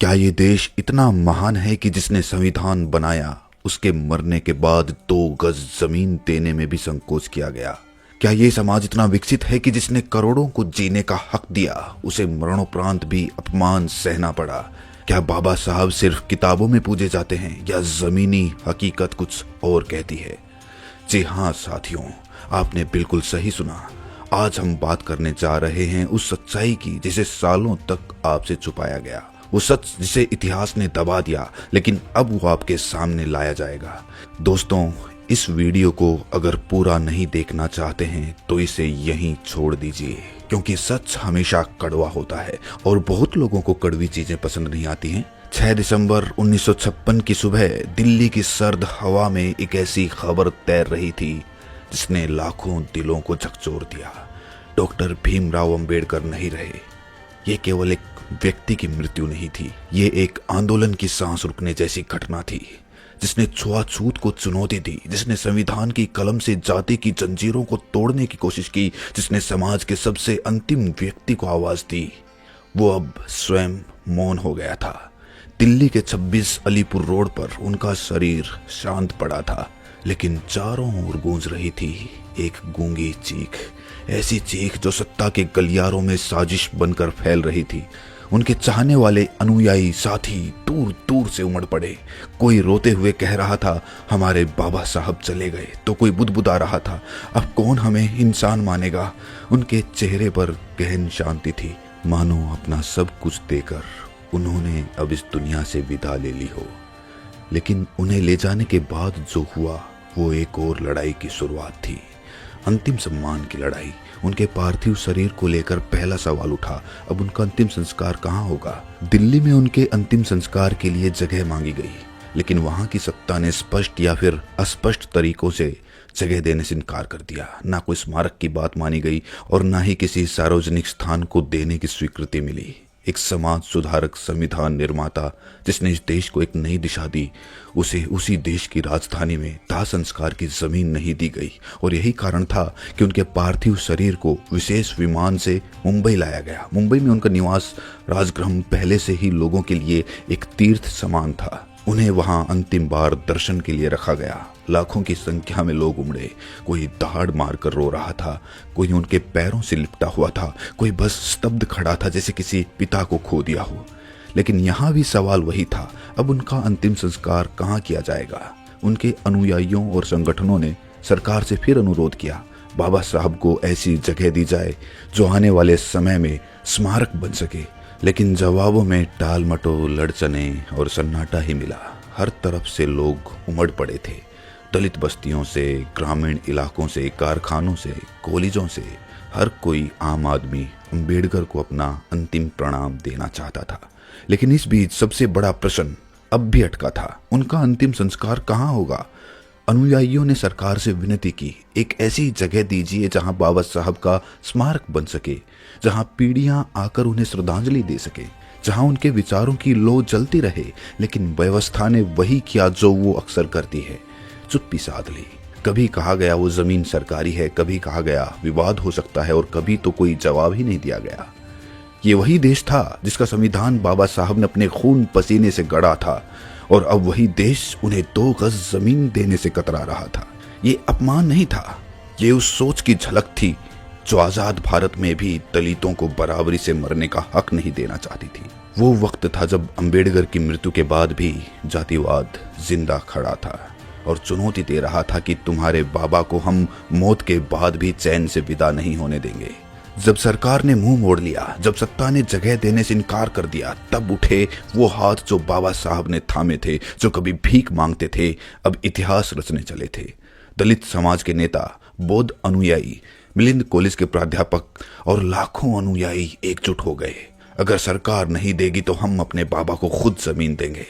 क्या ये देश इतना महान है कि जिसने संविधान बनाया उसके मरने के बाद 2 गज जमीन देने में भी संकोच किया गया? क्या ये समाज इतना विकसित है कि जिसने करोड़ों को जीने का हक दिया उसे मरणोपरांत भी अपमान सहना पड़ा? क्या बाबा साहब सिर्फ किताबों में पूजे जाते हैं या जमीनी हकीकत कुछ और कहती है? जी हाँ साथियों, आपने बिल्कुल सही सुना। आज हम बात करने जा रहे हैं उस सच्चाई की जिसे सालों तक आपसे छुपाया गया, वो सच जिसे इतिहास ने दबा दिया लेकिन अब वो आपके सामने लाया जाएगा। दोस्तों, इस वीडियो को अगर पूरा नहीं देखना चाहते हैं तो इसे यहीं छोड़ दीजिए, क्योंकि सच हमेशा कड़वा होता है और बहुत लोगों को कड़वी चीजें पसंद नहीं आती हैं। 6 दिसंबर 1956 की सुबह दिल्ली की सर्द हवा में एक ऐसी खबर तैर रही थी जिसने लाखों दिलों को झकझोर दिया। डॉक्टर भीमराव अंबेडकर नहीं रहे। ये केवल एक व्यक्ति की मृत्यु नहीं थी, ये एक आंदोलन की सांस रुकने जैसी घटना थी जिसने छुआछूत को चुनौती दी, जिसने संविधान की कलम से जाति की जंजीरों को तोड़ने की कोशिश की, जिसने समाज के सबसे अंतिम व्यक्ति को आवाज दी। वो अब स्वयं मौन हो गया था। दिल्ली के 26 अलीपुर रोड पर उनका शरीर शांत पड़ा था, लेकिन चारों ओर गूंज रही थी एक गूंगी चीख, ऐसी चीख जो सत्ता के गलियारों में साजिश बनकर फैल रही थी। उनके चाहने वाले अनुयायी साथी दूर दूर से उमड़ पड़े। कोई रोते हुए कह रहा था हमारे बाबा साहब चले गए, तो कोई बुदबुदा रहा था अब कौन हमें इंसान मानेगा। उनके चेहरे पर गहन शांति थी, मानो अपना सब कुछ देकर उन्होंने अब इस दुनिया से विदा ले ली हो। लेकिन उन्हें ले जाने के बाद जो हुआ वो एक और लड़ाई की शुरुआत थी, अंतिम सम्मान की लड़ाई। उनके पार्थिव शरीर को लेकर पहला सवाल उठा, अब उनका अंतिम संस्कार कहाँ होगा? दिल्ली में उनके अंतिम संस्कार के लिए जगह मांगी गई, लेकिन वहां की सत्ता ने स्पष्ट या फिर अस्पष्ट तरीकों से जगह देने से इनकार कर दिया। ना कोई स्मारक की बात मानी गई और ना ही किसी सार्वजनिक स्थान को देने की स्वीकृति मिली। एक समाज सुधारक, संविधान निर्माता जिसने इस देश को एक नई दिशा दी, उसे उसी देश की राजधानी में दाह संस्कार की जमीन नहीं दी गई। और यही कारण था कि उनके पार्थिव शरीर को विशेष विमान से मुंबई लाया गया। मुंबई में उनका निवास राजगृह पहले से ही लोगों के लिए एक तीर्थ समान था। उन्हें वहां अंतिम बार दर्शन के लिए रखा गया। लाखों की संख्या में लोग उमड़े। कोई दहाड़ मारकर रो रहा था, कोई उनके पैरों से लिपटा हुआ था, कोई बस स्तब्ध खड़ा था जैसे किसी पिता को खो दिया हो। लेकिन यहाँ भी सवाल वही था, अब उनका अंतिम संस्कार कहाँ किया जाएगा? उनके अनुयायियों और संगठनों ने सरकार से फिर अनुरोध किया, बाबा साहब को ऐसी जगह दी जाए जो आने वाले समय में स्मारक बन सके। लेकिन जवाबों में टाल मटोल, लड़चने और सन्नाटा ही मिला। हर तरफ से लोग उमड़ पड़े थे, दलित बस्तियों से, ग्रामीण इलाकों से, कारखानों से, कॉलेजों से। हर कोई आम आदमी अंबेडकर को अपना अंतिम प्रणाम देना चाहता था। लेकिन इस बीच सबसे बड़ा प्रश्न अब भी अटका था, उनका अंतिम संस्कार कहाँ होगा? अनुयायियों ने सरकार से विनती की, एक ऐसी जगह दीजिए जहां बाबा साहब का स्मारक बन सके, जहां पीढ़ियां आकर उन्हें श्रद्धांजलि दे सके, जहां उनके विचारों की लौ जलती रहे। लेकिन व्यवस्था ने वही किया जो वो अक्सर करती है, चुप्पी साध ली। कभी कहा गया वो जमीन सरकारी है, कभी कहा गया विवाद हो सकता है और कभी तो कोई जवाब ही नहीं दिया गया। ये वही देश था जिसका संविधान बाबा साहब ने अपने खून पसीने से गढ़ा था, और अब वही देश उन्हें 2 गज जमीन देने से कतरा रहा था। ये अपमान नहीं था, ये उस सोच की झलक थी जो आजाद भारत में भी दलितों को बराबरी से मरने का हक नहीं देना चाहती थी। वो वक्त था जब अंबेडकर की मृत्यु के बाद भी जातिवाद जिंदा खड़ा था और चुनौती दे रहा था कि तुम्हारे बाबा को हम मौत के बाद भी चैन से विदा नहीं होने देंगे। जब सरकार ने मुंह मोड़ लिया, जब सत्ता ने जगह देने से इनकार कर दिया, तब उठे वो हाथ जो बाबा साहब ने थामे थे, जो कभी भीख मांगते थे, अब इतिहास रचने चले थे। दलित समाज के नेता, बौद्ध अनुयायी, मिलिंद कॉलेज के प्राध्यापक और लाखों अनुयायी एकजुट हो गए। अगर सरकार नहीं देगी तो हम अपने बाबा को खुद जमीन देंगे।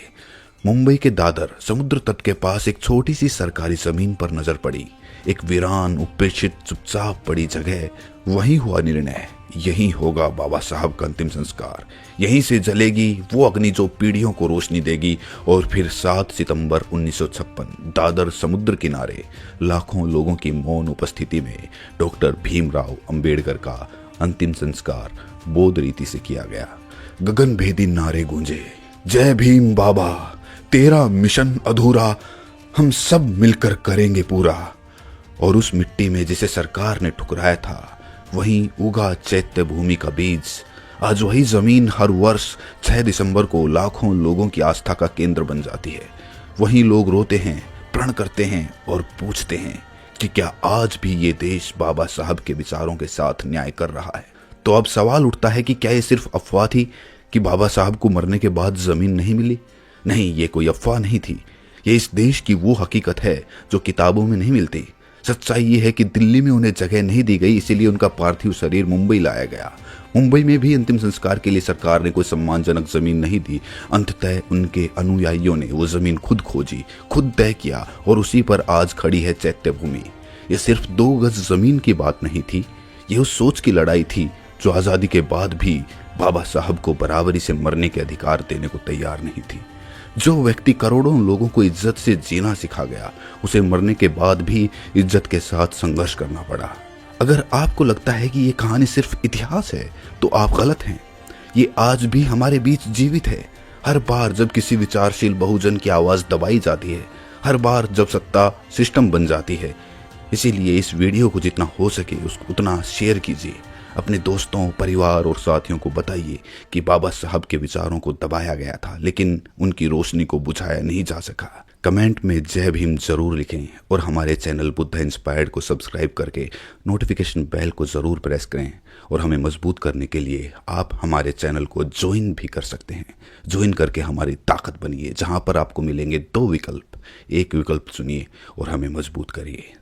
मुंबई के दादर समुद्र तट के पास एक छोटी सी सरकारी जमीन पर नजर पड़ी, एक वीरान, उपेक्षित, चुपचाप पड़ी जगह। वहीं हुआ निर्णय, यहीं होगा बाबा साहब का अंतिम संस्कार, यहीं से जलेगी वो अग्नि जो पीढ़ियों को रोशनी देगी। और फिर 7 सितंबर 1956 दादर समुद्र किनारे लाखों लोगों की मौन उपस्थिति में डॉक्टर भीमराव अंबेडकर का अंतिम संस्कार बौद्ध रीति से किया गया। गगनभेदी नारे गूंजे, जय भीम बाबा, तेरा मिशन अधूरा हम सब मिलकर करेंगे पूरा। और उस मिट्टी में जिसे सरकार ने ठुकराया था, वहीं उगा चैत्य भूमि का बीज। आज वही जमीन हर वर्ष 6 दिसंबर को लाखों लोगों की आस्था का केंद्र बन जाती है। वहीं लोग रोते हैं, प्रण करते हैं और पूछते हैं कि क्या आज भी ये देश बाबा साहब के विचारों के साथ न्याय कर रहा है। तो अब सवाल उठता है कि क्या ये सिर्फ अफवाह थी कि बाबा साहब को मरने के बाद जमीन नहीं मिली? नहीं, ये कोई अफवाह नहीं थी। ये इस देश की वो हकीकत है जो किताबों में नहीं मिलती। सच्चाई ये है कि दिल्ली में उन्हें जगह नहीं दी गई, इसीलिए उनका पार्थिव शरीर मुंबई लाया गया। मुंबई में भी अंतिम संस्कार के लिए सरकार ने कोई सम्मानजनक जमीन नहीं दी। अंततः उनके अनुयायियों ने वो जमीन खुद खोजी, खुद तय किया और उसी पर आज खड़ी है चैत्य भूमि। ये सिर्फ 2 गज जमीन की बात नहीं थी, ये उस सोच की लड़ाई थी जो आजादी के बाद भी बाबा साहब को बराबरी से मरने के अधिकार देने को तैयार नहीं थी। जो व्यक्ति करोड़ों लोगों को इज्जत से जीना सिखा गया, उसे मरने के बाद भी इज्जत के साथ संघर्ष करना पड़ा। अगर आपको लगता है कि ये कहानी सिर्फ इतिहास है, तो आप गलत हैं। ये आज भी हमारे बीच जीवित है। हर बार जब किसी विचारशील बहुजन की आवाज दबाई जाती है, हर बार जब सत्ता सिस्टम बन जाती है। इसीलिए इस वीडियो को जितना हो सके उतना शेयर कीजिए। अपने दोस्तों, परिवार और साथियों को बताइए कि बाबा साहब के विचारों को दबाया गया था, लेकिन उनकी रोशनी को बुझाया नहीं जा सका। कमेंट में जय भीम जरूर लिखें और हमारे चैनल बुद्धा इंस्पायर्ड को सब्सक्राइब करके नोटिफिकेशन बेल को जरूर प्रेस करें। और हमें मजबूत करने के लिए आप हमारे चैनल को ज्वाइन भी कर सकते हैं। ज्वाइन करके हमारी ताकत बनिए, जहां पर आपको मिलेंगे 2 विकल्प। एक विकल्प चुनिए और हमें मजबूत करिए।